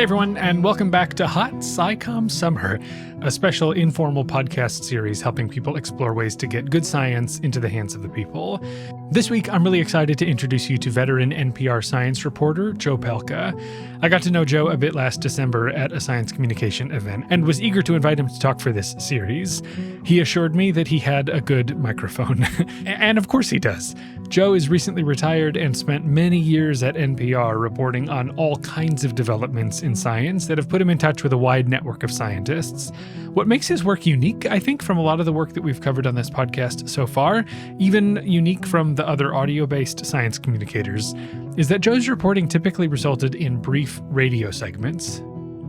everyone, and welcome back to Hot SciComm Summer, a special informal podcast series helping people explore ways to get good science into the hands of the people. This week, I'm really excited to introduce you to veteran NPR science reporter Joe Palca. I got to know Joe a bit last December at a science communication event and was eager to invite him to talk for this series. He assured me that he had a good microphone. And of course he does. Joe is recently retired and spent many years at NPR reporting on all kinds of developments in science that have put him in touch with a wide network of scientists. What makes his work unique, I think, from a lot of the work that we've covered on this podcast so far, even unique from the other audio-based science communicators, is that Joe's reporting typically resulted in brief radio segments,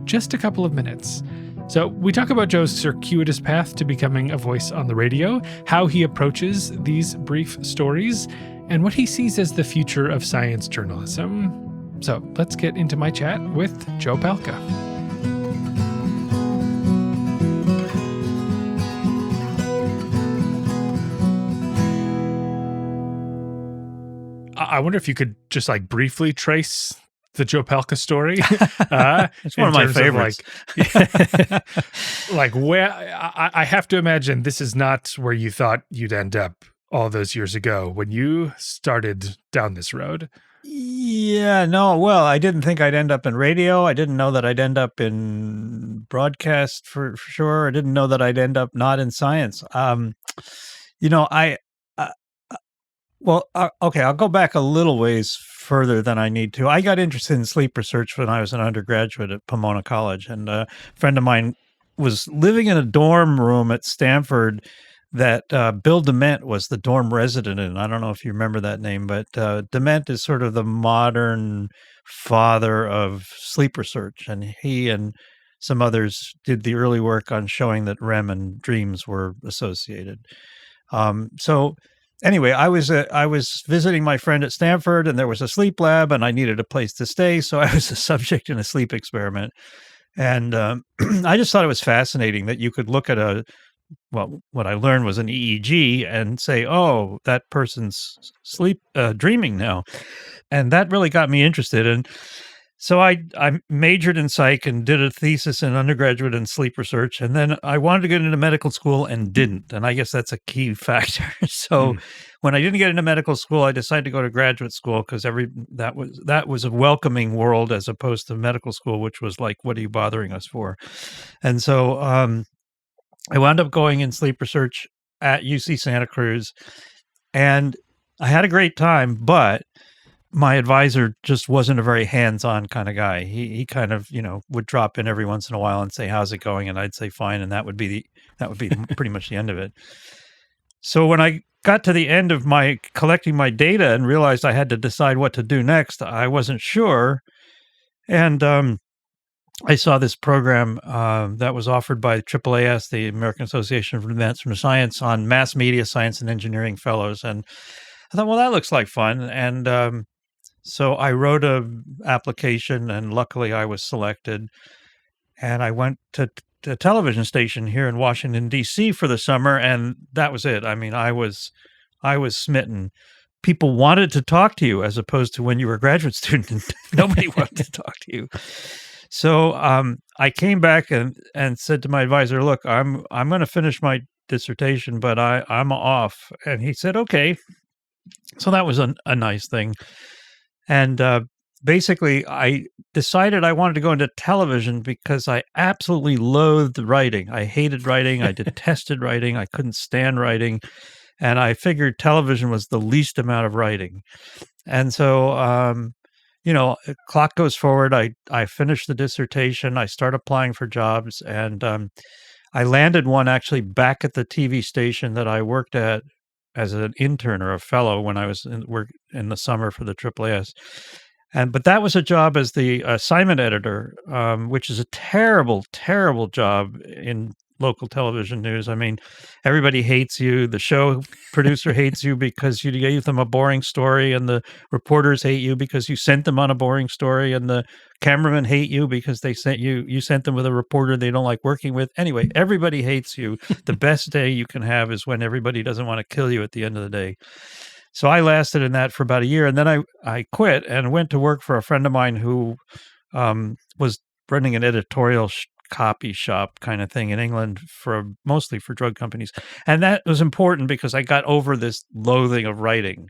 just a couple of minutes. So we talk about Joe's circuitous path to becoming a voice on the radio, how he approaches these brief stories, and what he sees as the future of science journalism. So let's get into my chat with Joe Palca. I wonder if you could just briefly trace the Joe Palca story. It's one of my favorites. Where I have to imagine this is not where you thought you'd end up all those years ago when you started down this road. Yeah, no, well, I didn't think I'd end up in radio. I didn't know that I'd end up in broadcast for sure. I didn't know that I'd end up not in science. Okay, I'll go back a little ways further than I need to. I got interested in sleep research when I was an undergraduate at Pomona College, and a friend of mine was living in a dorm room at Stanford that Bill Dement was the dorm resident in. I don't know if you remember that name, but Dement is sort of the modern father of sleep research, and he and some others did the early work on showing that REM and dreams were associated. Anyway, I was visiting my friend at Stanford, and there was a sleep lab, and I needed a place to stay, so I was a subject in a sleep experiment. And I just thought it was fascinating that you could look at what I learned was an EEG and say, oh, that person's dreaming now. And that really got me interested. And so I majored in psych and did a thesis in undergraduate in sleep research. And then I wanted to get into medical school and didn't. And I guess that's a key factor. So when I didn't get into medical school, I decided to go to graduate school because that was a welcoming world as opposed to medical school, which was like, what are you bothering us for? And so I wound up going in sleep research at UC Santa Cruz. And I had a great time, but my advisor just wasn't a very hands-on kind of guy. He kind of, would drop in every once in a while and say, how's it going? And I'd say, fine. And that would be pretty much the end of it. So when I got to the end of my collecting my data and realized I had to decide what to do next, I wasn't sure. And I saw this program that was offered by AAAS, the American Association for Advancement of Science, on mass media science and engineering fellows. And I thought, well, that looks like fun. And so I wrote an application, and luckily I was selected. And I went to a television station here in Washington, D.C. for the summer, and that was it. I mean, I was smitten. People wanted to talk to you as opposed to when you were a graduate student and nobody wanted to talk to you. So I came back and said to my advisor, look, I'm going to finish my dissertation, but I'm off. And he said, okay. So that was a nice thing. And basically, I decided I wanted to go into television because I absolutely loathed writing. I hated writing. I detested writing. I couldn't stand writing. And I figured television was the least amount of writing. And so, clock goes forward. I finished the dissertation. I start applying for jobs. And I landed one actually back at the TV station that I worked at as an intern or a fellow when I was in the summer for the AAAS. But that was a job as the assignment editor, which is a terrible, terrible job in local television news. I mean, everybody hates you. The show producer hates you because you gave them a boring story, and the reporters hate you because you sent them on a boring story, and the cameramen hate you because you sent them with a reporter they don't like working with. Anyway, everybody hates you. The best day you can have is when everybody doesn't want to kill you at the end of the day. So I lasted in that for about a year, and then I quit and went to work for a friend of mine who was running an editorial copy shop kind of thing in England mostly for drug companies. And that was important because I got over this loathing of writing.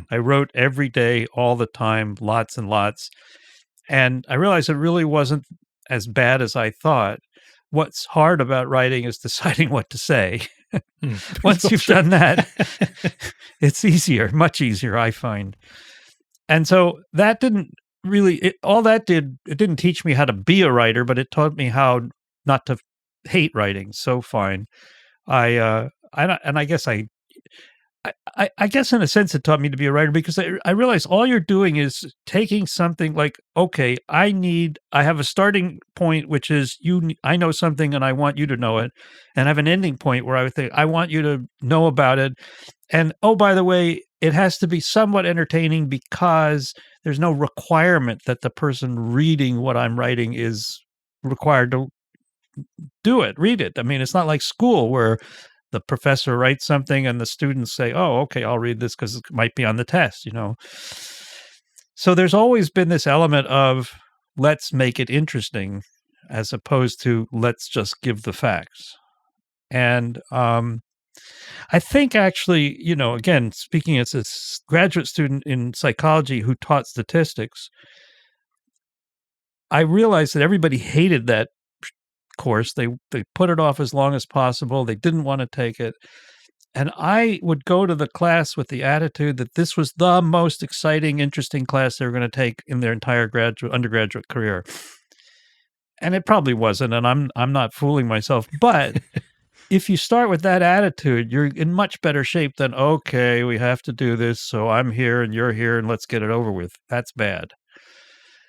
I wrote every day, all the time, lots and lots. And I realized it really wasn't as bad as I thought. What's hard about writing is deciding what to say. Once you've done that, it's easier, much easier, I find. And so that didn't really, it didn't teach me how to be a writer, but it taught me how not to hate writing. So fine. I guess in a sense it taught me to be a writer because I realized all you're doing is taking something like, okay, I have a starting point, which is I know something and I want you to know it. And I have an ending point where I would think, I want you to know about it. And, oh, by the way, it has to be somewhat entertaining because there's no requirement that the person reading what I'm writing is required to read it. I mean, it's not like school where the professor writes something and the students say, oh, okay, I'll read this because it might be on the test, So there's always been this element of let's make it interesting as opposed to let's just give the facts. And I think actually, again, speaking as a graduate student in psychology who taught statistics, I realized that everybody hated that course. They put it off as long as possible. They didn't want to take it. And I would go to the class with the attitude that this was the most exciting, interesting class they were going to take in their entire undergraduate career. And it probably wasn't, and I'm not fooling myself. But if you start with that attitude, you're in much better shape than, okay, we have to do this, so I'm here and you're here and let's get it over with. That's bad.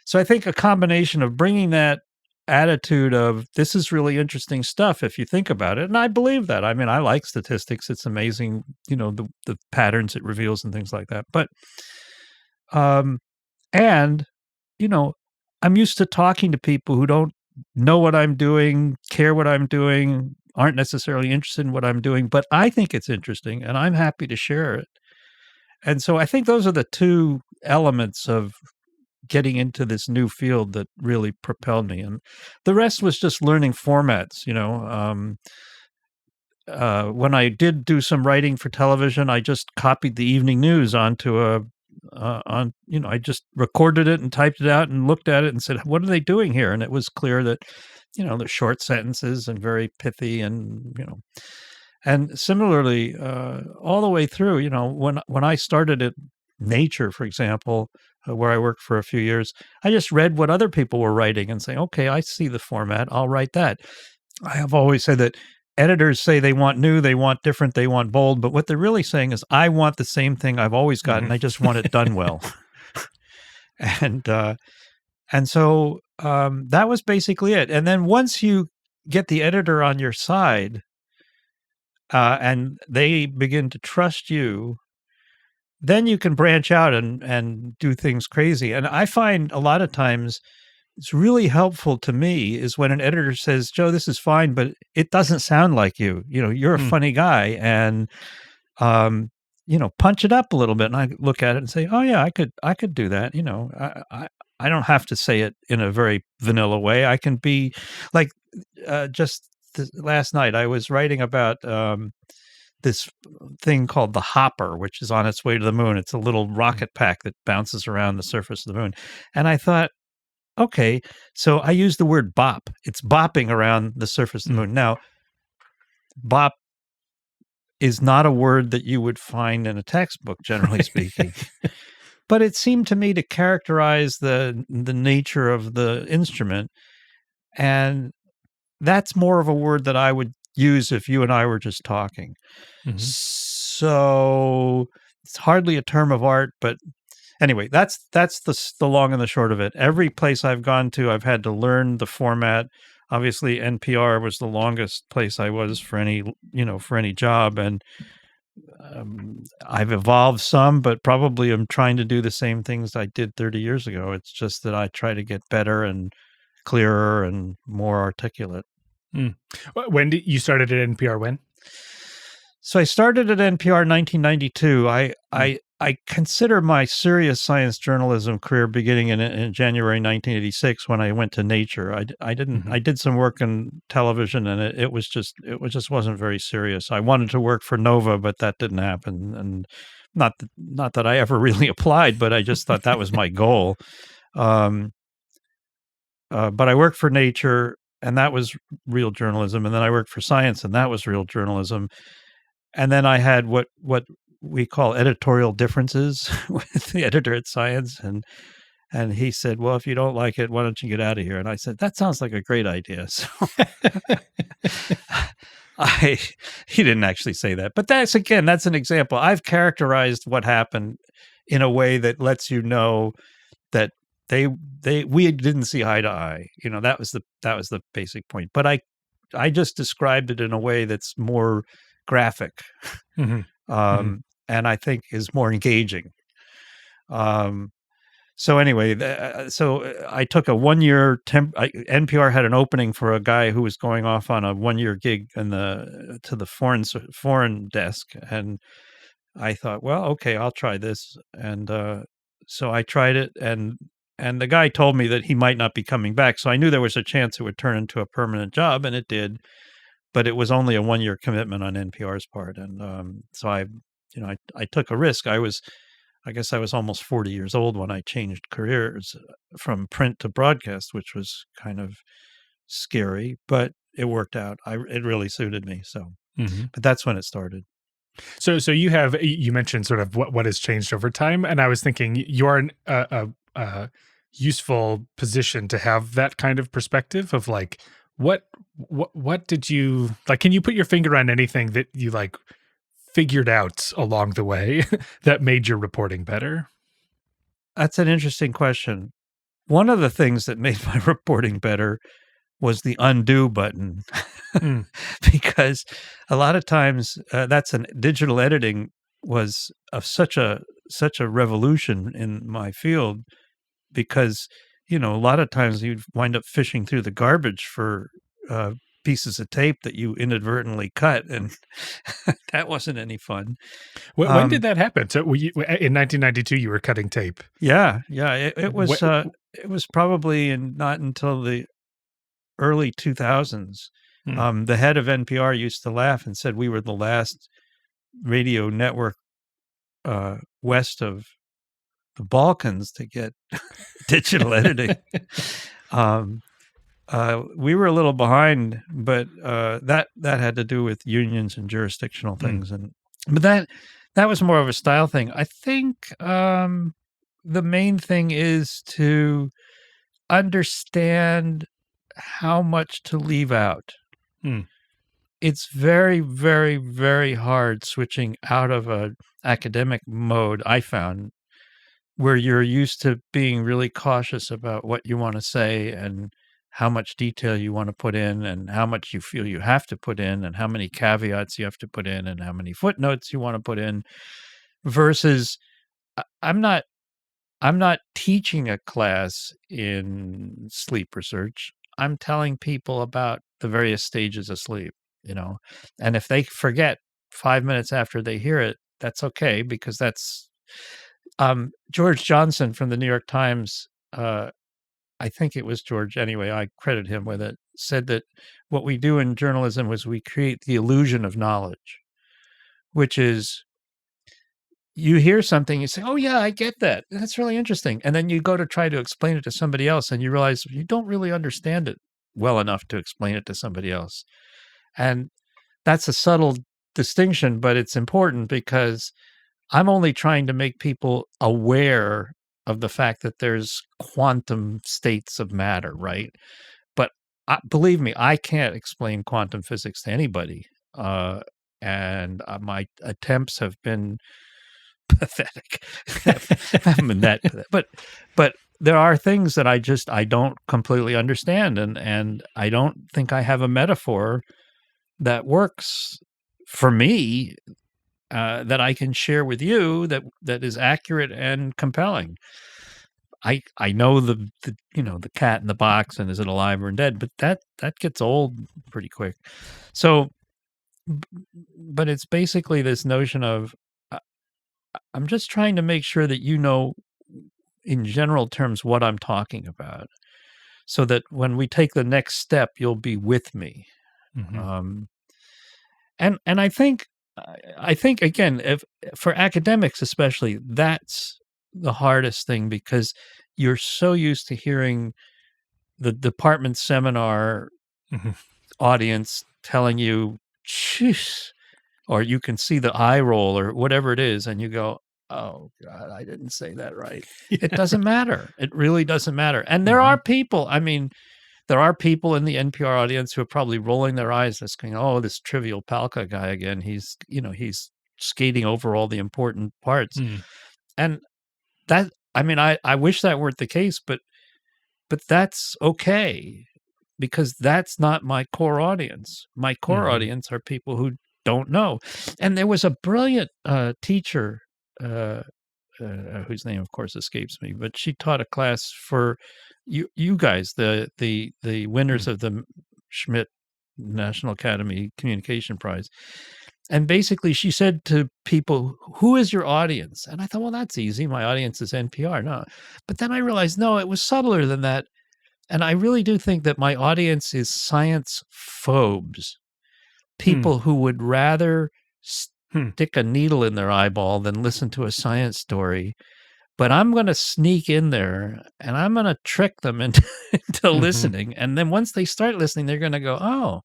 So I think a combination of bringing that attitude of this is really interesting stuff if you think about it, and I believe that. I mean, I like statistics. It's amazing, the patterns it reveals and things like that. But and I'm used to talking to people who don't know what I'm doing, care what I'm doing, aren't necessarily interested in what I'm doing, but I think it's interesting and I'm happy to share it. And so I think those are the two elements of getting into this new field that really propelled me. And the rest was just learning formats, when I did do some writing for television, I just copied the evening news onto I just recorded it and typed it out and looked at it and said, what are they doing here? And it was clear that, they're short sentences and very pithy and, and similarly, all the way through, when I started at Nature, for example, where I worked for a few years, I just read what other people were writing and say, okay, I see the format. I'll write that. I have always said that editors say they want new, they want different, they want bold, but what they're really saying is I want the same thing I've always gotten. I just want it done well. And so that was basically it. And then once you get the editor on your side and they begin to trust you, then you can branch out and do things crazy. And I find a lot of times it's really helpful to me is when an editor says, Joe, this is fine, but it doesn't sound like you. You're a funny guy and, punch it up a little bit. And I look at it and say, oh yeah, I could do that. I don't have to say it in a very vanilla way. I can be like, last night I was writing about, this thing called the Hopper, which is on its way to the moon. It's a little rocket pack that bounces around the surface of the moon. And I thought, okay, so I used the word bop. It's bopping around the surface of the moon. Now, bop is not a word that you would find in a textbook, generally speaking. But it seemed to me to characterize the nature of the instrument. And that's more of a word that I would use if you and I were just talking. Mm-hmm. So it's hardly a term of art, but anyway, that's the long and the short of it. Every place I've gone to, I've had to learn the format. Obviously, NPR was the longest place I was for any job, and I've evolved some, but probably I'm trying to do the same things I did 30 years ago. It's just that I try to get better and clearer and more articulate. When did you started at NPR? When? So I started at NPR in 1992. I I consider my serious science journalism career beginning in January 1986 when I went to Nature. Mhm. I did some work in television, and it just wasn't very serious. I wanted to work for Nova, but that didn't happen. And not that I ever really applied, but I just thought that was my goal. Um, but I worked for Nature, and that was real journalism. And then I worked for Science, and that was real journalism. And then I had what we call editorial differences with the editor at Science, and he said, "Well, if you don't like it, why don't you get out of here?" And I said, "That sounds like a great idea." So I he didn't actually say that, but that's an example. I've characterized what happened in a way that lets you know that we didn't see eye to eye. That was the basic point. But I just described it in a way that's more graphic, Mhm. Mhm. and I think is more engaging. So anyway, I took a 1-year NPR had an opening for a guy who was going off on a 1-year gig to the foreign desk, and I thought, well, okay, I'll try this, and so I tried it, and the guy told me that he might not be coming back, so I knew there was a chance it would turn into a permanent job, and it did, but it was only a 1-year commitment on NPR's part, and so I took a risk. I guess I was almost 40 years old when I changed careers from print to broadcast, which was kind of scary, but it worked out. It really suited me. So, Mhm. but that's when it started. So you mentioned sort of what has changed over time, and I was thinking you're in a useful position to have that kind of perspective of like what did you like? Can you put your finger on anything that you like figured out along the way that made your reporting better? That's an interesting question. One of the things that made my reporting better was the undo button, Mm. because a lot of times digital editing was of such a revolution in my field, because a lot of times you'd wind up fishing through the garbage for uh, pieces of tape that you inadvertently cut, and that wasn't any fun. When did Um, that happen? So in 1992, you were cutting tape. yeah, Wh- it was probably not until the early 2000s. mm. The head of NPR used to laugh and said we were the last radio network west of the Balkans to get digital editing. Um, we were a little behind, but that had to do with unions and jurisdictional Mm. things, but that was more of a style thing. I think the main thing is to understand how much to leave out. Mm. It's very, very, very hard switching out of a academic mode, I found, where you're used to being really cautious about what you want to say and how much detail you want to put in and how much you feel you have to put in and how many caveats you have to put in and how many footnotes you want to put in, versus I- I'm not I'm not teaching a class in sleep research. I'm telling people about the various stages of sleep. And if they forget 5 minutes after they hear it, that's okay, because that's George Johnson from the New York Times. I think it was George anyway. I credit him with it. Said that what we do in journalism was we create the illusion of knowledge, which is you hear something, you say, "Oh yeah, I get that. That's really interesting." And then you go to try to explain it to somebody else and you realize you don't really understand it well enough to explain it to somebody else. And that's a subtle distinction, but it's important, because I'm only trying to make people aware of the fact that there's quantum states of matter, right? But believe me, I can't explain quantum physics to anybody. Uh, and my attempts have been pathetic. I haven't been that pathetic. But there are things that I don't completely understand, and I don't think I have a metaphor that works for me, that I can share with you, that is accurate and compelling. I know the cat in the box and is it alive or dead, but that gets old pretty quick. So, but it's basically this notion of I'm just trying to make sure that you know, in general terms, what I'm talking about, so that when we take the next step, you'll be with me. Mhm. Um, and I think again, if for academics especially, that's the hardest thing because you're so used to hearing the department seminar Mhm. audience telling you, "Jeez," or you can see the eye roll or whatever it is, and you go, "Oh God, I didn't say that right." It Yeah. doesn't matter. It really doesn't matter. And there Mhm. are people. I mean, there are people in the NPR audience who are probably rolling their eyes, just going, "Oh, this trivial Palca guy again. He's skating over all the important parts." Mm. And that, I mean, I wish that weren't the case, but that's okay because that's not my core audience. My core Mhm. audience are people who don't know. And there was a brilliant teacher uh, whose name, of course, escapes me, but she taught a class for you guys, the winners Mm. of the Schmidt National Academy Communication Prize. And basically, she said to people, "Who is your audience?" And I thought, well, that's easy. My audience is NPR. No, but then I realized, no, it was subtler than that. And I really do think that my audience is science phobes, Mm. people who would rather Hmm. stick a needle in their eyeball than listen to a science story. But I'm going to sneak in there and I'm going to trick them into Mhm. listening. And then once they start listening, they're going to go, "Oh,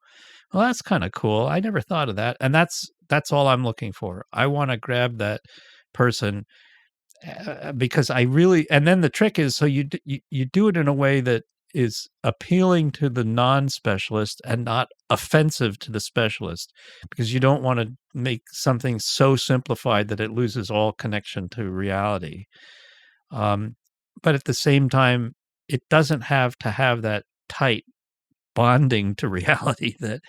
well, that's kind of cool. I never thought of that." And that's all I'm looking for. I want to grab that person because I really, and then the trick is, so you do it in a way that is appealing to the non-specialist and not offensive to the specialist, because you don't want to make something so simplified that it loses all connection to reality. Um, but at the same time, it doesn't have to have that tight bonding to reality that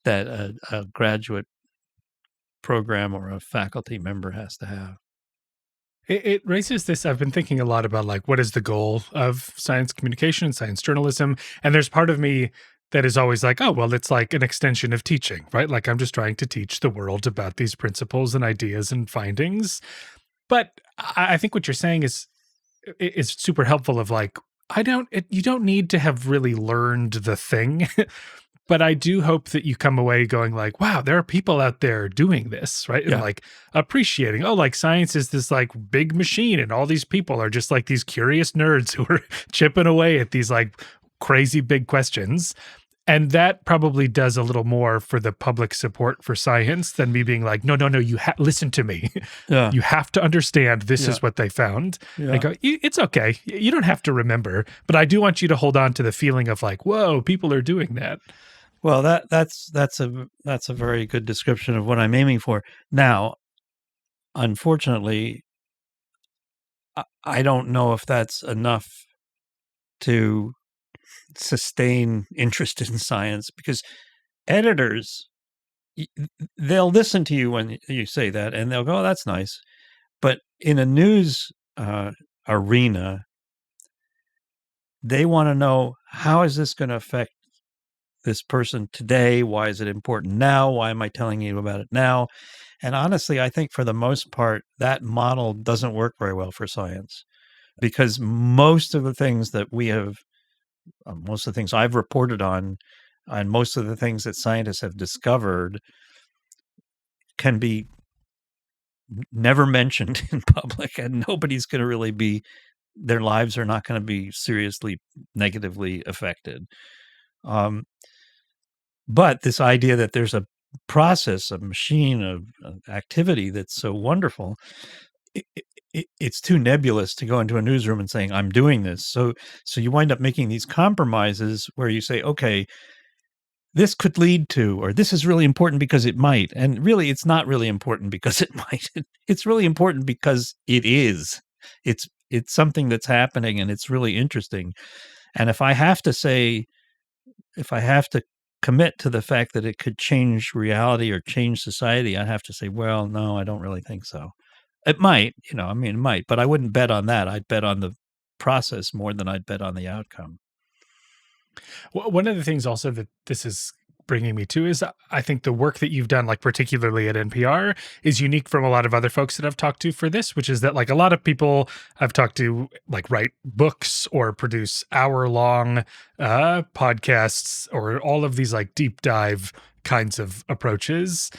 a graduate program or a faculty member has to have. It raises this. I've been thinking a lot about like what is the goal of science communication, science journalism, and there's part of me that is always like, oh well, it's like an extension of teaching, right? Like I'm just trying to teach the world about these principles and ideas and findings. But I think what you're saying is super helpful. Of like, you don't need to have really learned the thing. But I do hope that you come away going like, wow, there are people out there doing this, right? And Yeah. like appreciating, oh, like science is this like big machine, and all these people are just like these curious nerds who are chipping away at these like crazy big questions. And that probably does a little more for the public support for science than me being like, no, no, no, listen to me. Yeah. You have to understand this Yeah. is what they found. I Yeah. go, It's okay. You don't have to remember, but I do want you to hold on to the feeling of like, whoa, people are doing that." Well, that's a very good description of what I'm aiming for. Now, unfortunately, I don't know if that's enough to sustain interest in science, because editors, they'll listen to you when you say that and they'll go, "Oh, that's nice." But in a news arena, they want to know, how is this going to affect this person today? Why is it important now? Why am I telling you about it now? And honestly, I think for the most part, that model doesn't work very well for science, because most of the things that we have, most of the things I've reported on, and most of the things that scientists have discovered can be never mentioned in public, and nobody's going to really be, their lives are not going to be seriously negatively affected. Um, but this idea that there's a process, a machine of activity that's so wonderful, it's too nebulous to go into a newsroom and saying, "I'm doing this." So you wind up making these compromises where you say, "Okay, this could lead to," or "This is really important because it might." And really, it's not really important because it might. It's really important because it is. It's something that's happening and it's really interesting. And if I have to commit to the fact that it could change reality or change society, I have to say, well, no, I don't really think so. It might, I mean, it might, but I wouldn't bet on that. I'd bet on the process more than I'd bet on the outcome. One of the things also that this has bringing me to is I think the work that you've done, like particularly at NPR, is unique from a lot of other folks that I've talked to for this, which is that like a lot of people I've talked to like write books or produce hour-long podcasts or all of these like deep dive kinds of approaches.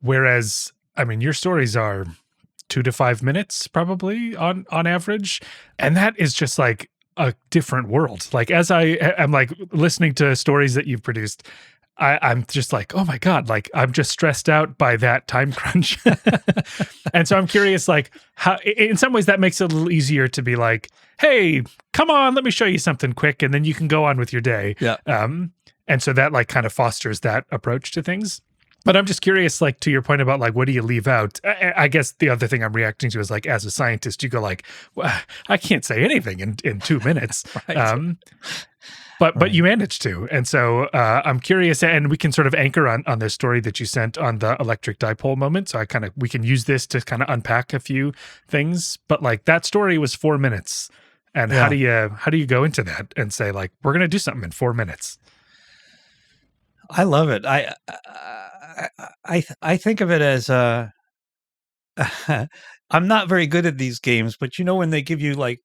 Whereas, I mean, your stories are 2 to 5 minutes probably on average. And that is just like a different world. Like as I am like listening to stories that you've produced, I'm just like, oh my God, like I'm just stressed out by that time crunch. And so I'm curious, like how in some ways that makes it a little easier to be like, hey, come on, let me show you something quick. And then you can go on with your day. Yeah. And so that like kind of fosters that approach to things. But I'm just curious, like to your point about like, what do you leave out? I guess the other thing I'm reacting to is like, as a scientist, you go like, well, I can't say anything in 2 minutes. Right. But you managed to. And so I'm curious, and we can sort of anchor on this story that you sent on the electric dipole moment. So we can use this to kind of unpack a few things. But like that story was 4 minutes. And how do you go into that and say like, we're going to do something in 4 minutes? I love it. I think of it as I'm not very good at these games, but you know when they give you like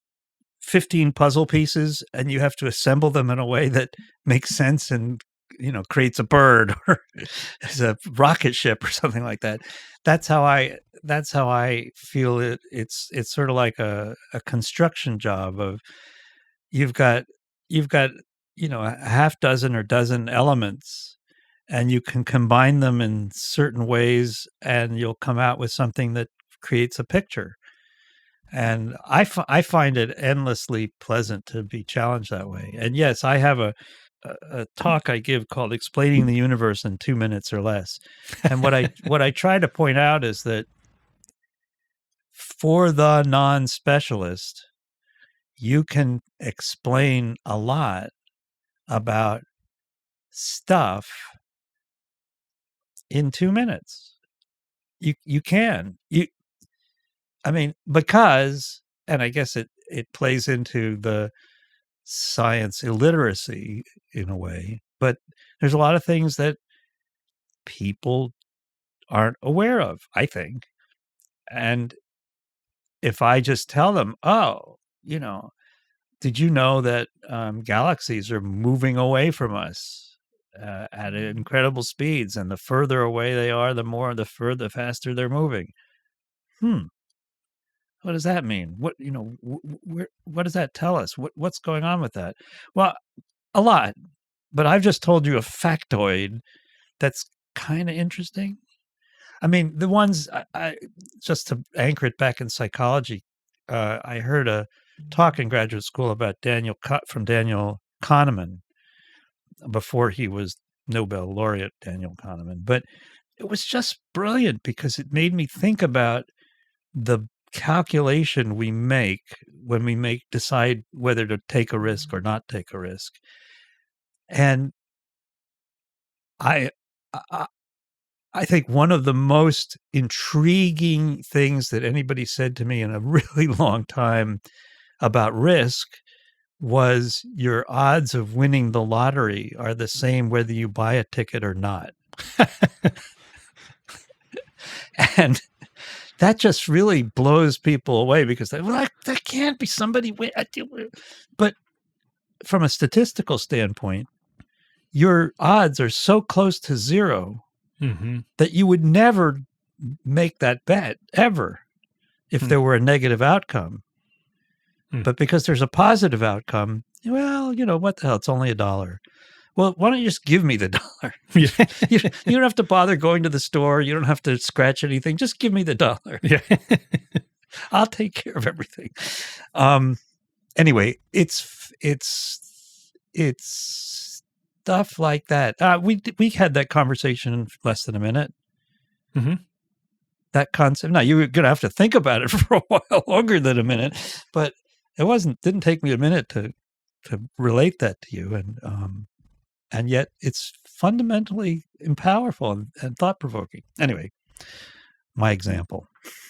15 puzzle pieces and you have to assemble them in a way that makes sense and creates a bird or is a rocket ship or something like that. That's how I feel it. It's sort of like a construction job of you've got a half dozen or dozen elements and you can combine them in certain ways and you'll come out with something that creates a picture. And I find it endlessly pleasant to be challenged that way. And yes, I have a talk I give called Explaining the Universe in 2 minutes or Less. And what I try to point out is that for the non-specialist, you can explain a lot about stuff in 2 minutes. You can. Because, and I guess it plays into the science illiteracy in a way, but there's a lot of things that people aren't aware of, I think. And if I just tell them, did you know that galaxies are moving away from us at incredible speeds, and the further away they are, the faster they're moving. What does that mean? What what does that tell us? What's going on with that? Well, a lot. But I've just told you a factoid that's kind of interesting. I mean, the ones I just to anchor it back in psychology, I heard a talk in graduate school about Daniel Kahneman before he was Nobel laureate Daniel Kahneman. But it was just brilliant because it made me think about the calculation we make when we decide whether to take a risk or not take a risk. And I think one of the most intriguing things that anybody said to me in a really long time about risk was your odds of winning the lottery are the same whether you buy a ticket or not. And that just really blows people away because that can't be somebody win. But from a statistical standpoint, your odds are so close to zero that you would never make that bet ever if there were a negative outcome. But because there's a positive outcome, well, what the hell? It's only $1. Well, why don't you just give me the $1? You don't have to bother going to the store. You don't have to scratch anything. Just give me the $1. Yeah. I'll take care of everything. Anyway, it's stuff like that. We had that conversation in less than a minute. That concept. Now you're going to have to think about it for a while longer than a minute, but it didn't take me a minute to relate that to you. And yet it's fundamentally powerful and thought-provoking. Anyway, my example.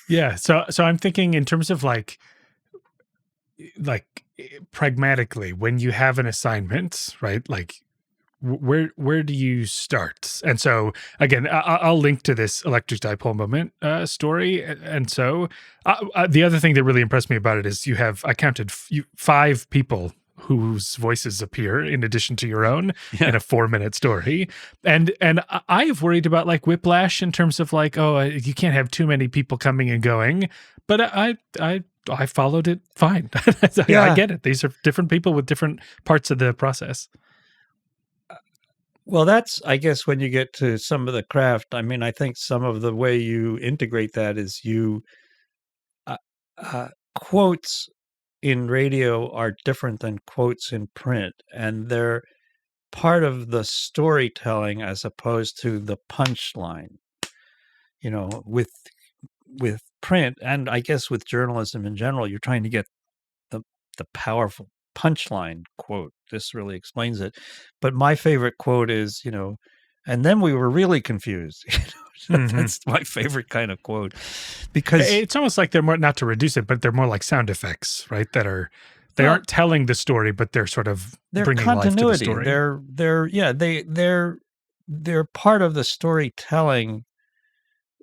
Yeah. So I'm thinking in terms of like pragmatically, when you have an assignment, right? Like where do you start? And so again, I'll link to this electric dipole moment story. And so the other thing that really impressed me about it is I counted 5 people whose voices appear in addition to your own Yeah. in a 4-minute story. And I have worried about like whiplash in terms of like, oh, you can't have too many people coming and going. But I followed it fine. I get it. These are different people with different parts of the process. Well, that's, I guess, when you get to some of the craft. I mean, I think some of the way you integrate that is uh, quotes in radio are different than quotes in print, and they're part of the storytelling as opposed to the punchline. With print, and I guess with journalism in general, you're trying to get the powerful punchline quote. This really explains it. But my favorite quote is, and then we were really confused. That's my favorite kind of quote, because it's almost like they're more, not to reduce it, but they're more like sound effects, right? They aren't telling the story, but they're sort of bringing continuity. Life to the story. They're part of the storytelling.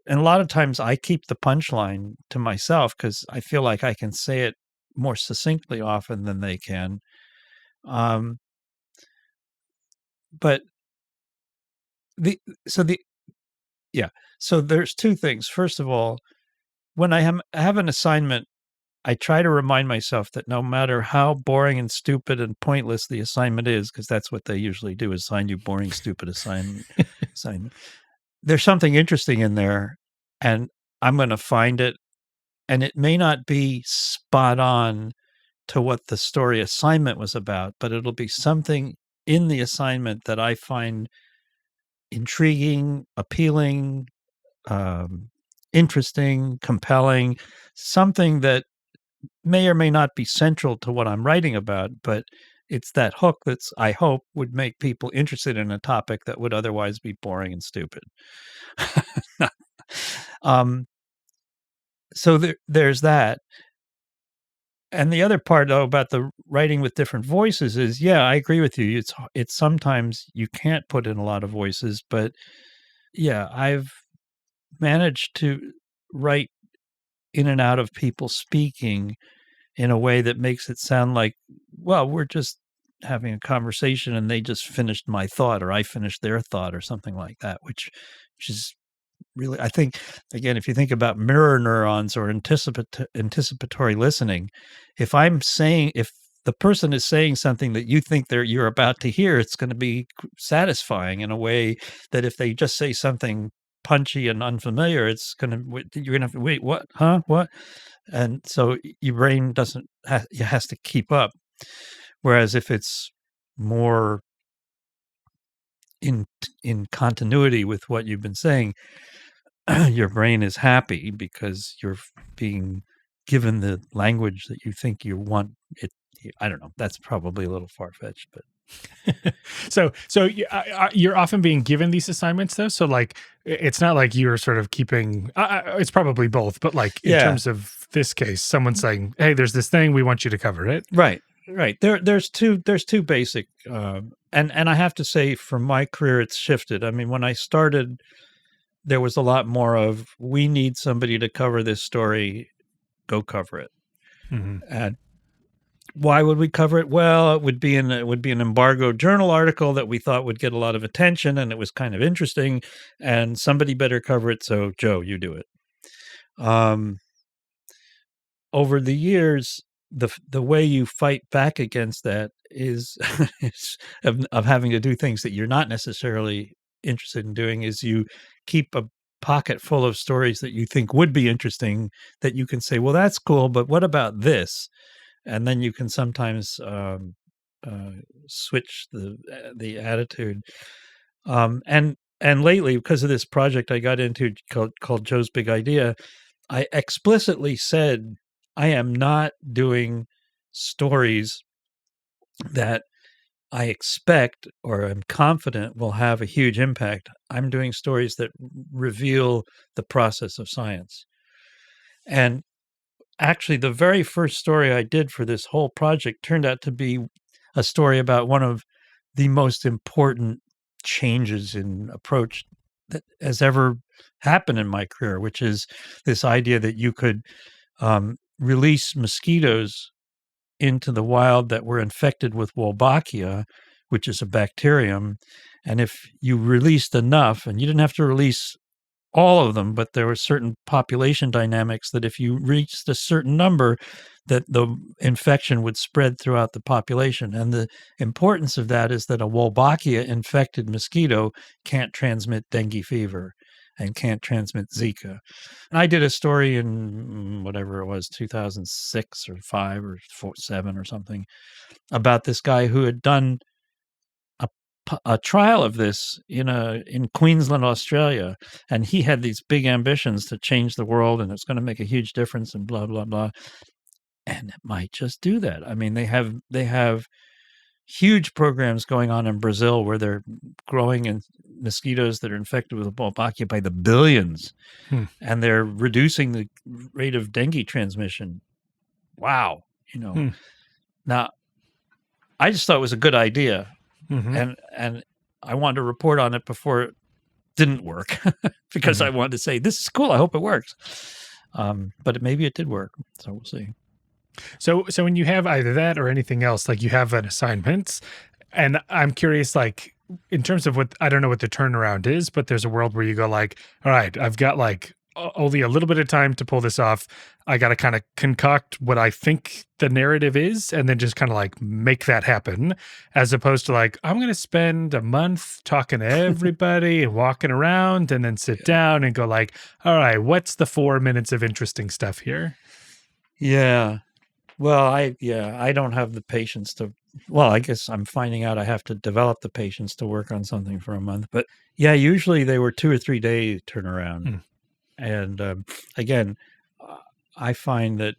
And a lot of times I keep the punchline to myself because I feel like I can say it more succinctly often than they can. But so there's 2 things. First of all, when I have an assignment, I try to remind myself that no matter how boring and stupid and pointless the assignment is, because that's what they usually do, is assign you boring, stupid assignment. There's something interesting in there, and I'm going to find it. And it may not be spot on to what the story assignment was about, but it'll be something in the assignment that I find intriguing, appealing, interesting, compelling, something that may or may not be central to what I'm writing about, but it's that hook that's, I hope, would make people interested in a topic that would otherwise be boring and stupid. So there's that. And the other part, though, about the writing with different voices is, yeah, I agree with you. It's sometimes you can't put in a lot of voices, but yeah, I've managed to write in and out of people speaking in a way that makes it sound like, well, we're just having a conversation and they just finished my thought, or I finished their thought, or something like that, which is really, I think, again, if you think about mirror neurons or anticipatory listening, if the person is saying something that you think you're about to hear, it's going to be satisfying in a way that if they just say something punchy and unfamiliar, you're going to have to wait, what, huh, what? And so your brain has to keep up. Whereas if it's more in continuity with what you've been saying, your brain is happy because you're being given the language that you think you want it. I don't know. That's probably a little far-fetched, but so you're often being given these assignments, though. So like, it's not like you're sort of keeping. It's probably both, but like in terms of this case, someone's saying, "Hey, there's this thing. We want you to cover it." Right. There's two basic, and I have to say, from my career, it's shifted. I mean, when I started, there was a lot more of, we need somebody to cover this story, go cover it. Mm-hmm. And why would we cover it? Well, it would be an embargoed journal article that we thought would get a lot of attention, and it was kind of interesting, and somebody better cover it. So Joe, you do it. Over the years, the way you fight back against that is, of having to do things that you're not necessarily interested in doing, is you keep a pocket full of stories that you think would be interesting, that you can say, well, that's cool, but what about this? And then you can sometimes switch the attitude. And lately, because of this project I got into called Joe's Big Idea, I explicitly said, I am not doing stories that I expect or am confident will have a huge impact. I'm doing stories that reveal the process of science. And actually, the very first story I did for this whole project turned out to be a story about one of the most important changes in approach that has ever happened in my career, which is this idea that you could release mosquitoes into the wild that were infected with Wolbachia, which is a bacterium. And if you released enough, and you didn't have to release all of them, but there were certain population dynamics that if you reached a certain number, that the infection would spread throughout the population. And the importance of that is that a Wolbachia infected mosquito can't transmit dengue fever and can't transmit Zika. And I did a story in whatever it was, 2006 or 5 or 7 or something, about this guy who had done a trial of this in Queensland, Australia, and he had these big ambitions to change the world, and it's going to make a huge difference, and blah blah blah. And it might just do that. I mean, they have huge programs going on in Brazil where they're growing in mosquitoes that are infected with Wolbachia by the billions, and they're reducing the rate of dengue transmission. Wow, Now, I just thought it was a good idea. And I wanted to report on it before it didn't work because I wanted to say, this is cool. I hope it works. But maybe it did work. So we'll see. So when you have either that or anything else, like you have an assignment, and I'm curious, like in terms of I don't know what the turnaround is, but there's a world where you go like, all right, I've got like only a little bit of time to pull this off. I got to kind of concoct what I think the narrative is and then just kind of like make that happen, as opposed to like, I'm going to spend a month talking to everybody and walking around and then sit down and go like, all right, what's the 4 minutes of interesting stuff here? Yeah. Well, I don't have the patience to, I guess I'm finding out I have to develop the patience to work on something for a month, but yeah, usually they were 2 or 3 day turnaround. And again, I find that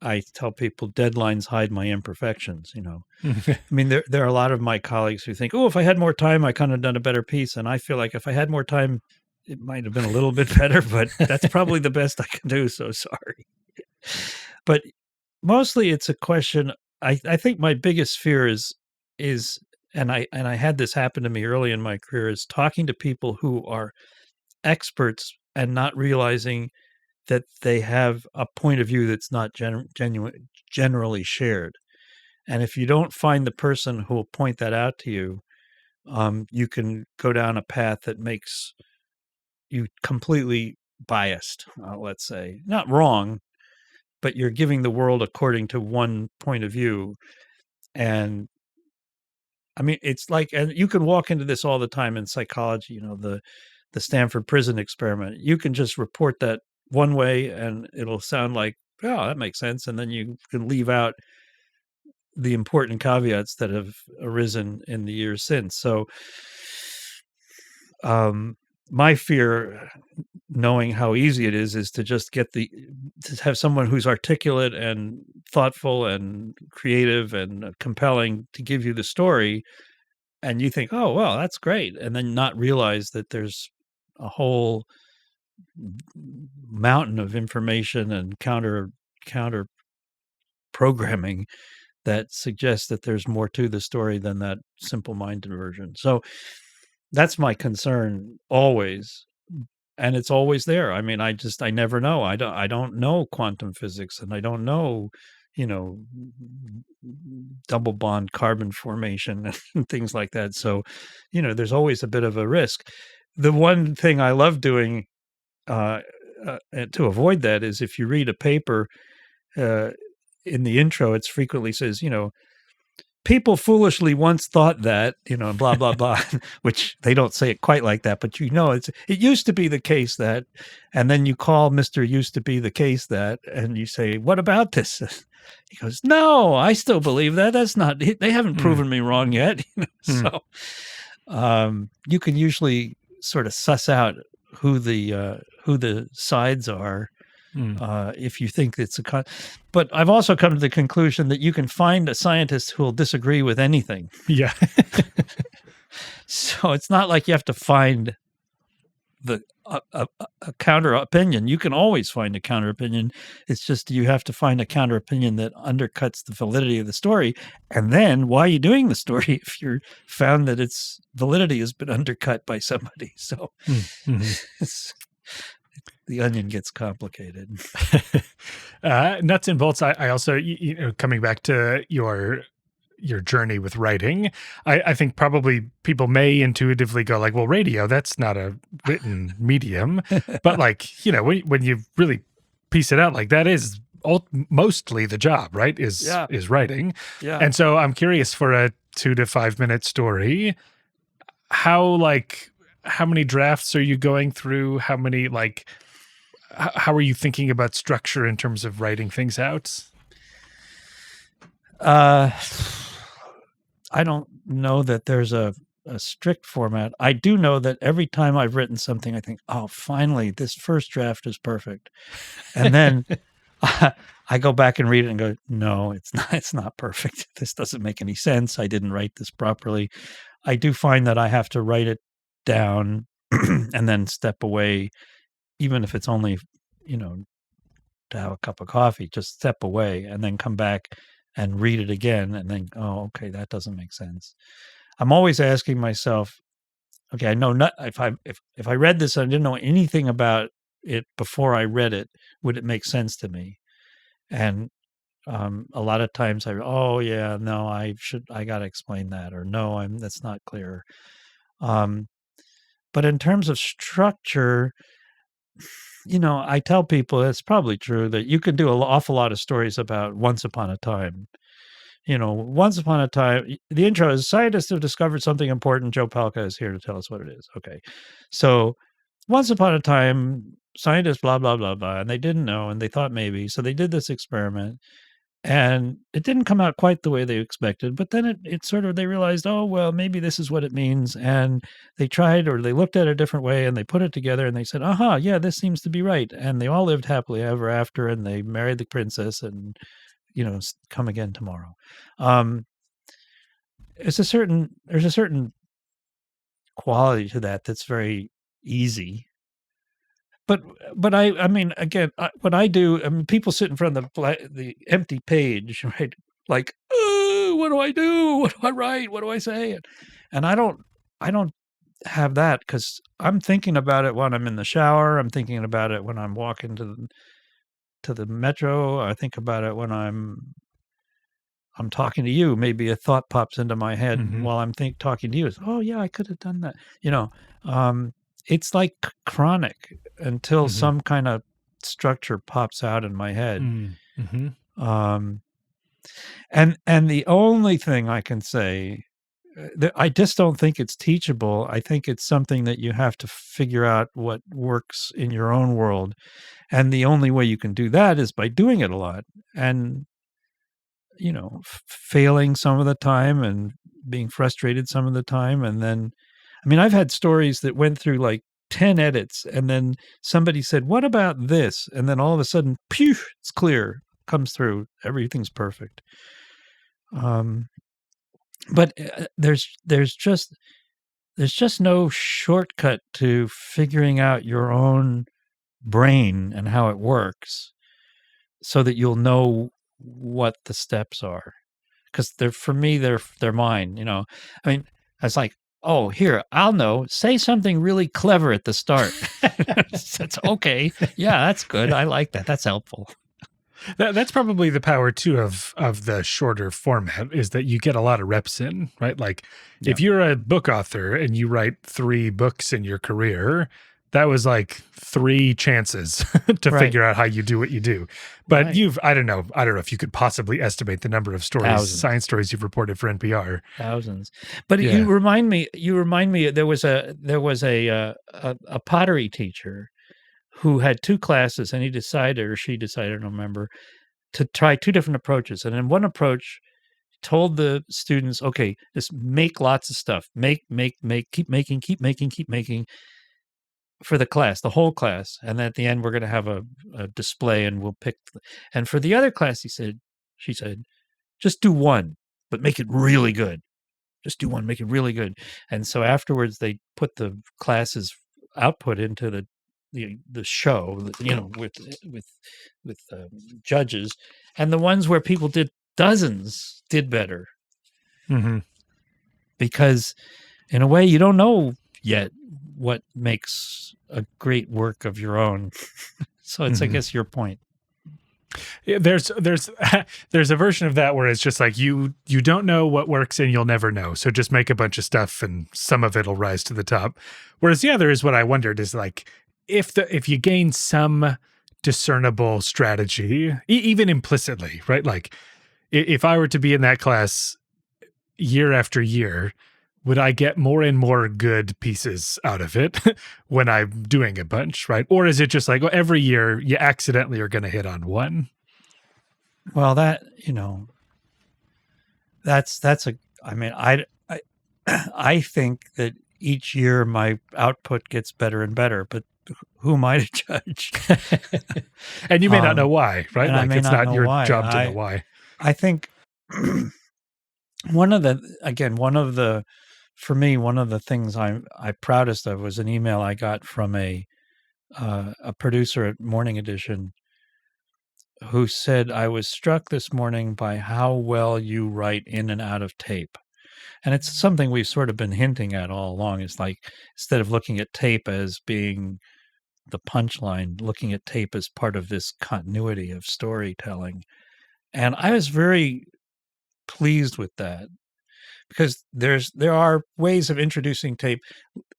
I tell people deadlines hide my imperfections, I mean, there are a lot of my colleagues who think, oh, if I had more time, I kind of done a better piece. And I feel like if I had more time, it might have been a little bit better, but that's probably the best I can do. So sorry. But mostly it's a question. I think my biggest fear is, and I had this happen to me early in my career, is talking to people who are experts and not realizing that they have a point of view that's not generally shared. And if you don't find the person who will point that out to you, you can go down a path that makes you completely biased, let's say. Not wrong, but you're giving the world according to one point of view. And I mean, it's like, and you can walk into this all the time in psychology, the Stanford prison experiment. You can just report that one way and it'll sound like, oh, that makes sense. And then you can leave out the important caveats that have arisen in the years since. So my fear, knowing how easy it is to just to have someone who's articulate and thoughtful and creative and compelling to give you the story. And you think, oh, well, that's great. And then not realize that there's a whole mountain of information and counter programming that suggests that there's more to the story than that simple-minded version. So that's my concern always. And it's always there. I mean, I never know. I don't know quantum physics, and I don't know, double bond carbon formation and things like that. So, there's always a bit of a risk. The one thing I love doing to avoid that is if you read a paper in the intro, it frequently says, people foolishly once thought that, blah, blah, blah, which they don't say it quite like that, but it used to be the case that, and then you call Mr. Used to be the case that, and you say, what about this? He goes, no, I still believe that. That's not, they haven't proven me wrong yet. So you can usually sort of suss out who the sides are. If you think it's but I've also come to the conclusion that you can find a scientist who will disagree with anything. Yeah. So it's not like you have to find a counter opinion. You can always find a counter opinion. It's just you have to find a counter opinion that undercuts the validity of the story. And then why are you doing the story if you're found that its validity has been undercut by somebody? So it's, the onion gets complicated. Nuts and bolts. I also, coming back to your journey with writing, I think probably people may intuitively go like, well, radio, that's not a written medium. But like, when you really piece it out, like that is mostly the job, right? Is writing. Yeah. And so I'm curious, for a 2 to 5 minute story, how many drafts are you going through? How many, like, how are you thinking about structure in terms of writing things out? I don't know that there's a strict format. I do know that every time I've written something, I think, oh, finally, this first draft is perfect. And then I go back and read it and go, no, it's not perfect. This doesn't make any sense. I didn't write this properly. I do find that I have to write it down and then step away, even if it's only, to have a cup of coffee, just step away and then come back and read it again and then, oh, okay, that doesn't make sense. I'm always asking myself, okay, I know not if I read this and I didn't know anything about it before I read it, would it make sense to me? And a lot of times oh yeah, no, I got to explain that, or no, that's not clear. But in terms of structure, I tell people it's probably true that you can do an awful lot of stories about once upon a time. Once upon a time, the intro is scientists have discovered something important. Joe Palca is here to tell us what it is. Okay. So once upon a time, scientists, blah, blah, blah, blah, and they didn't know, and they thought maybe. So they did this experiment, and it didn't come out quite the way they expected. But then it sort of, they realized, oh, well, maybe this is what it means. And they tried, or they looked at it a different way, and they put it together, and they said, aha, yeah, this seems to be right. And they all lived happily ever after, and they married the princess, and come again tomorrow. There's a certain quality to that that's very easy. But I mean, again, what I do, I mean, people sit in front of the empty page, right? Like, what do I do? What do I write? What do I say? And I don't have that, because I'm thinking about it when I'm in the shower. I'm thinking about it when I'm walking to the metro. I think about it when I'm talking to you. Maybe a thought pops into my head while I'm talking to you. It's, oh yeah, I could have done that. It's like chronic until some kind of structure pops out in my head. And the only thing I can say, I just don't think it's teachable. I think it's something that you have to figure out what works in your own world. And the only way you can do that is by doing it a lot and, failing some of the time and being frustrated some of the time. And then, I mean, I've had stories that went through like 10 edits, and then somebody said, what about this? And then all of a sudden, pew, it's clear, comes through. Everything's perfect. But there's just no shortcut to figuring out your own brain and how it works, so that you'll know what the steps are. Because for me, they're mine. I mean, it's like, oh, here, I'll know. Say something really clever at the start. That's okay. Yeah, that's good. I like that. That's helpful. That's probably the power too of the shorter format, is that you get a lot of reps in, right? Like if you're a book author and you write 3 books in your career, that was like 3 chances to figure out how you do what you do. But I don't know if you could possibly estimate the number of stories, science stories you've reported for NPR. Thousands. But you remind me, there was a pottery teacher who had 2 classes, and he decided, or she decided, I don't remember, to try 2 different approaches. And in one approach, told the students, okay, just make lots of stuff. Make, keep making for the class, the whole class. And then at the end, we're going to have a display, and we'll pick. And for the other class, she said, just do 1, but make it really good. Just do 1, make it really good. And so afterwards, they put the classes output into the show, with judges, and the ones where people did dozens did better, Mm-hmm. because in a way you don't know yet what makes a great work of your own. So it's, I guess, your point. Yeah, there's there's a version of that where it's just like you don't know what works and you'll never know. So just make a bunch of stuff and some of it'll rise to the top. Whereas the other is what I wondered is like if you gain some discernible strategy, even implicitly, right? Like if I were to be in that class year after year, would I get more and more good pieces out of it when I'm doing a bunch, right? Or is it just like, well, every year you accidentally are going to hit on one? Well, I think that each year my output gets better and better, but who am I to judge? And you may not know why, right? And I Like may it's not not know your why. job to know why. I think one of the things I'm proudest of was an email I got from a producer at Morning Edition, who said, "I was struck this morning by how well you write in and out of tape." And it's something we've sort of been hinting at all along. It's like, instead of looking at tape as being the punchline, looking at tape as part of this continuity of storytelling. And I was very pleased with that, because there are ways of introducing tape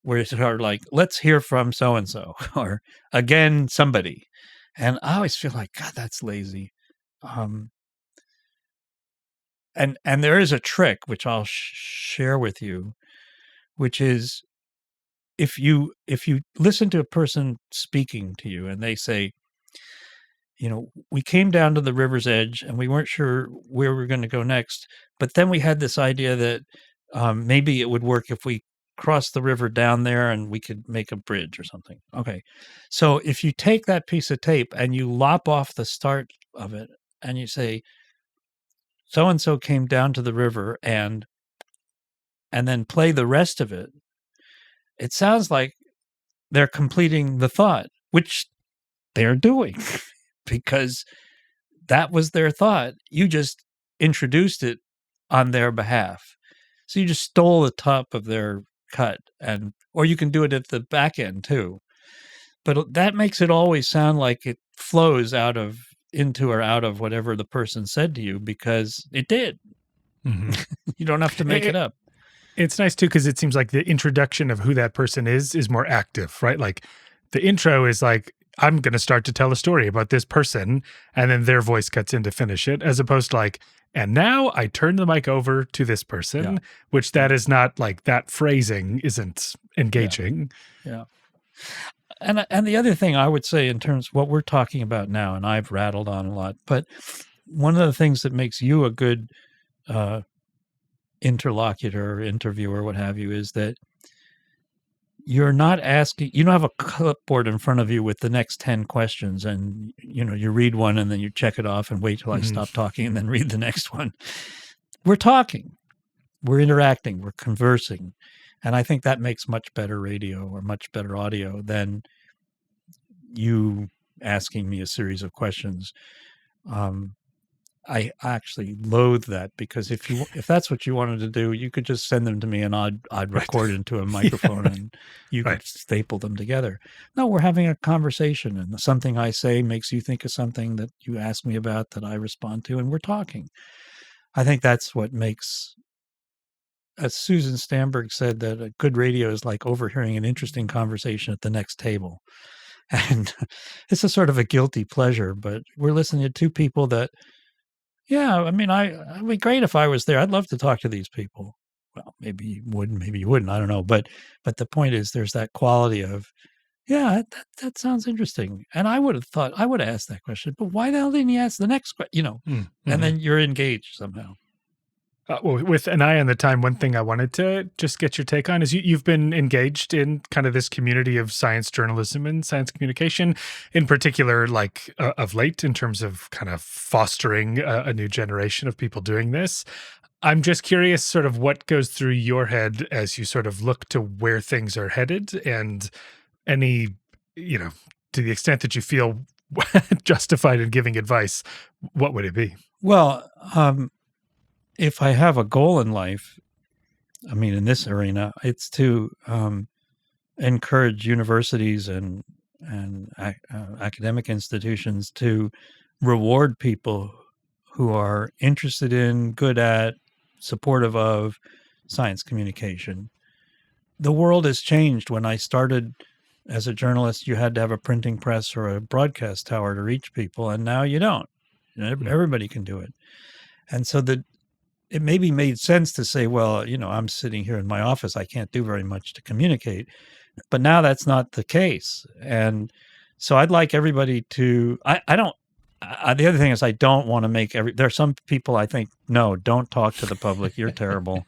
where it's sort of like, let's hear from so and so, or again somebody, and I always feel like, God, that's lazy. And there is a trick which I'll share with you, which is, if you listen to a person speaking to you and they say, we came down to the river's edge and we weren't sure where we were going to go next, but then we had this idea that maybe it would work if we crossed the river down there and we could make a bridge or something. Okay. So if you take that piece of tape and you lop off the start of it and you say, so-and-so came down to the river, and then play the rest of it, it sounds like they're completing the thought, which they're doing because that was their thought. You just introduced it on their behalf. So you just stole the top of their cut, or you can do it at the back end too. But that makes it always sound like it flows into or out of whatever the person said to you, because it did. Mm-hmm. You don't have to make it up. It's nice too, because it seems like the introduction of who that person is more active, right? Like the intro is like, I'm going to start to tell a story about this person, and then their voice cuts in to finish it, as opposed to like, and now I turn the mic over to this person, which that is not like, that phrasing isn't engaging. Yeah. And the other thing I would say, in terms of what we're talking about now, and I've rattled on a lot, but one of the things that makes you a good interlocutor, interviewer, what have you, is that you're not asking, you don't have a clipboard in front of you with the next 10 questions, and you read one and then you check it off and wait till I stop talking and then read the next one. We're talking, we're interacting, we're conversing. And I think that makes much better radio, or much better audio, than you asking me a series of questions. I actually loathe that, because if that's what you wanted to do, you could just send them to me and I'd record it into a microphone and you could staple them together. No, we're having a conversation, and something I say makes you think of something that you ask me about that I respond to, and we're talking. I think that's what makes, as Susan Stamberg said, that a good radio is like overhearing an interesting conversation at the next table. And it's a sort of a guilty pleasure, but we're listening to two people that, it'd be great if I was there. I'd love to talk to these people. Well, maybe you wouldn't, maybe you wouldn't. I don't know. But the point is, there's that quality of, that sounds interesting. And I would have asked that question, but why the hell didn't he ask the next question? And then you're engaged somehow. Well, with an eye on the time, one thing I wanted to just get your take on is you've been engaged in kind of this community of science journalism and science communication, in particular, like of late, in terms of kind of fostering a new generation of people doing this. I'm just curious sort of what goes through your head as you sort of look to where things are headed, and any, to the extent that you feel justified in giving advice, what would it be? Well, if I have a goal in life, I mean, in this arena, it's to encourage universities and academic institutions to reward people who are interested in, good at, supportive of science communication. The world has changed. When I started as a journalist, you had to have a printing press or a broadcast tower to reach people, and now you don't. Everybody can do it. And so it maybe made sense to say, well, I'm sitting here in my office, I can't do very much to communicate. But now that's not the case. And so I'd like everybody to, the other thing is I don't want to make there are some people I think, no, don't talk to the public. You're terrible.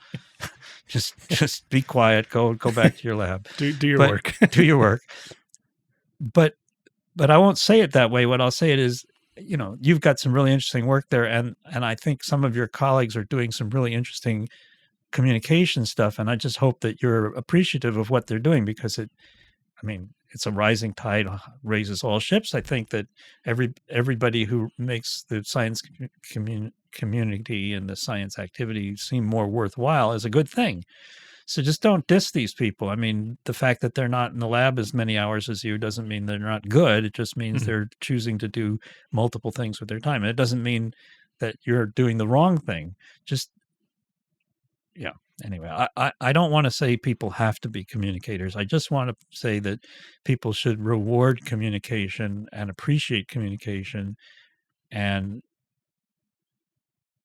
just be quiet. Go back to your lab. Do your work. Do your work. But I won't say it that way. What I'll say it is, you've got some really interesting work there. And I think some of your colleagues are doing some really interesting communication stuff. And I just hope that you're appreciative of what they're doing, because it's a rising tide raises all ships. I think that everybody who makes the science community and the science activity seem more worthwhile is a good thing. So just don't diss these people. I mean, the fact that they're not in the lab as many hours as you doesn't mean they're not good. It just means they're choosing to do multiple things with their time. And it doesn't mean that you're doing the wrong thing. Anyway, I don't want to say people have to be communicators. I just want to say that people should reward communication and appreciate communication. And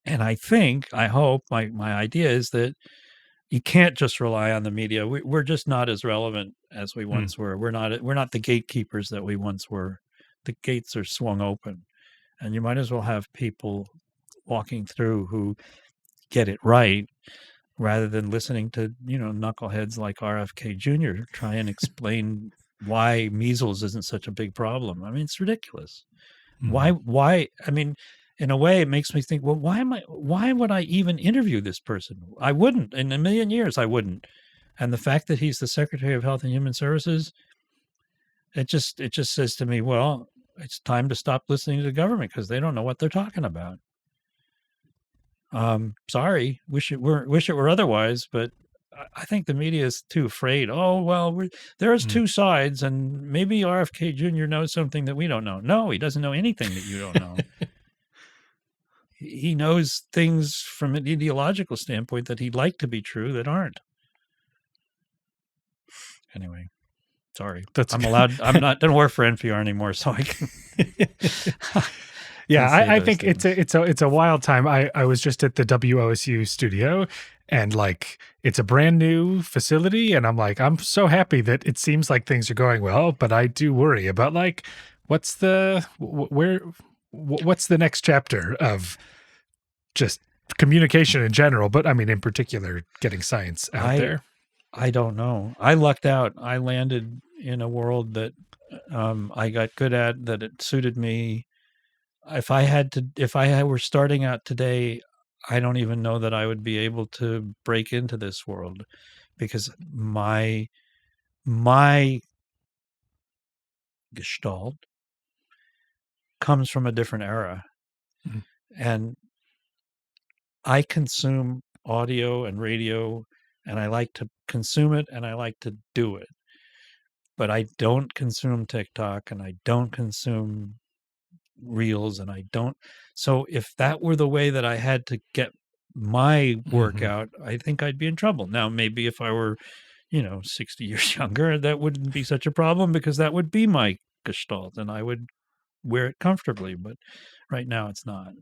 I hope, my idea is that you can't just rely on the media. We're just not as relevant as we once were. We're not the gatekeepers that we once were. The gates are swung open, and you might as well have people walking through who get it right, rather than listening to, knuckleheads like RFK Jr. try and explain why measles isn't such a big problem. I mean, it's ridiculous. Why? I mean, in a way, it makes me think, well, why would I even interview this person? I wouldn't. In a million years, I wouldn't. And the fact that he's the Secretary of Health and Human Services, it just says to me, well, it's time to stop listening to the government, because they don't know what they're talking about. Sorry, wish it were otherwise, but I think the media is too afraid. Oh, well, there's two sides, and maybe RFK Jr. knows something that we don't know. No, he doesn't know anything that you don't know. He knows things from an ideological standpoint that he'd like to be true that aren't. Anyway, sorry. I'm don't work for NPR anymore, so I can. Yeah, I think it's a wild time. I was just at the WOSU studio, and it's a brand new facility, and I'm so happy that it seems like things are going well, but I do worry about what's the next chapter of just communication in general, but I mean in particular getting science out there. I don't know. I lucked out. I landed in a world that I got good at, that it suited me. If I were starting out today, I don't even know that I would be able to break into this world, because my gestalt comes from a different era. And I consume audio and radio, and I like to consume it and I like to do it. But I don't consume TikTok, and I don't consume reels, and I don't. So if that were the way that I had to get my work out, I think I'd be in trouble. Now, maybe if I were, 60 years younger, that wouldn't be such a problem, because that would be my gestalt and I would wear it comfortably. But right now it's not.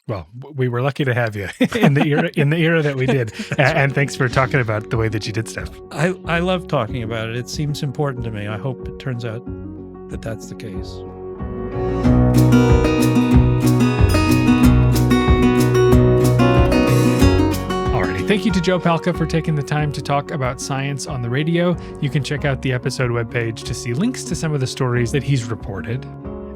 Well, we were lucky to have you in the era that we did. And thanks for talking about the way that you did stuff. I love talking about it. It seems important to me. I hope it turns out that that's the case. Alrighty, thank you to Joe Palca for taking the time to talk about science on the radio. You can check out the episode webpage to see links to some of the stories that he's reported.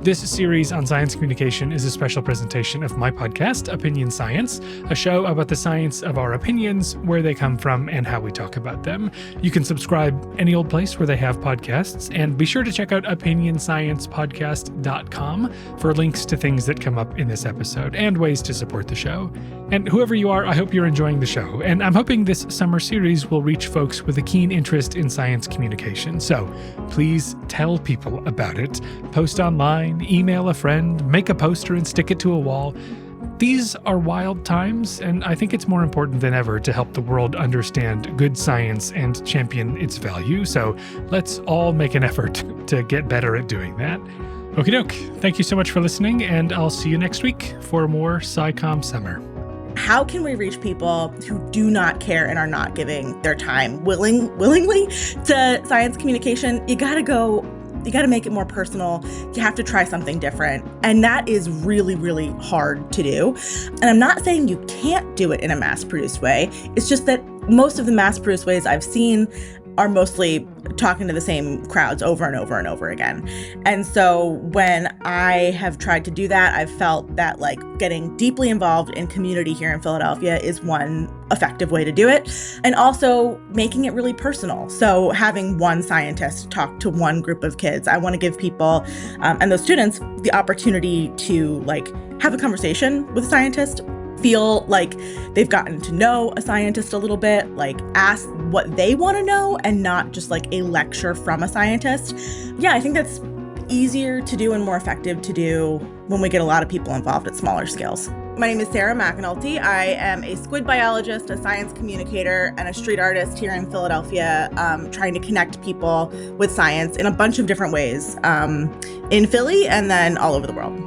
This series on science communication is a special presentation of my podcast, Opinion Science, a show about the science of our opinions, where they come from, and how we talk about them. You can subscribe any old place where they have podcasts, and be sure to check out opinionsciencepodcast.com for links to things that come up in this episode and ways to support the show. And whoever you are, I hope you're enjoying the show, and I'm hoping this summer series will reach folks with a keen interest in science communication. So please tell people about it. Post online, email a friend, make a poster and stick it to a wall. These are wild times, and I think it's more important than ever to help the world understand good science and champion its value. So let's all make an effort to get better at doing that. Okie doke. Thank you so much for listening, and I'll see you next week for more SciComm Summer. How can we reach people who do not care and are not giving their time willingly to science communication? You got to make it more personal. You have to try something different. And that is really, really hard to do. And I'm not saying you can't do it in a mass-produced way. It's just that most of the mass-produced ways I've seen are mostly talking to the same crowds over and over and over again. And so when I have tried to do that, I've felt that like getting deeply involved in community here in Philadelphia is one effective way to do it. And also making it really personal. So having one scientist talk to one group of kids, I want to give people and those students the opportunity to like have a conversation with a scientist, feel like they've gotten to know a scientist a little bit, like ask what they want to know and not just like a lecture from a scientist. Yeah, I think that's easier to do and more effective to do when we get a lot of people involved at smaller scales. My name is Sarah McAnulty. I am a squid biologist, a science communicator, and a street artist here in Philadelphia, trying to connect people with science in a bunch of different ways in Philly and then all over the world.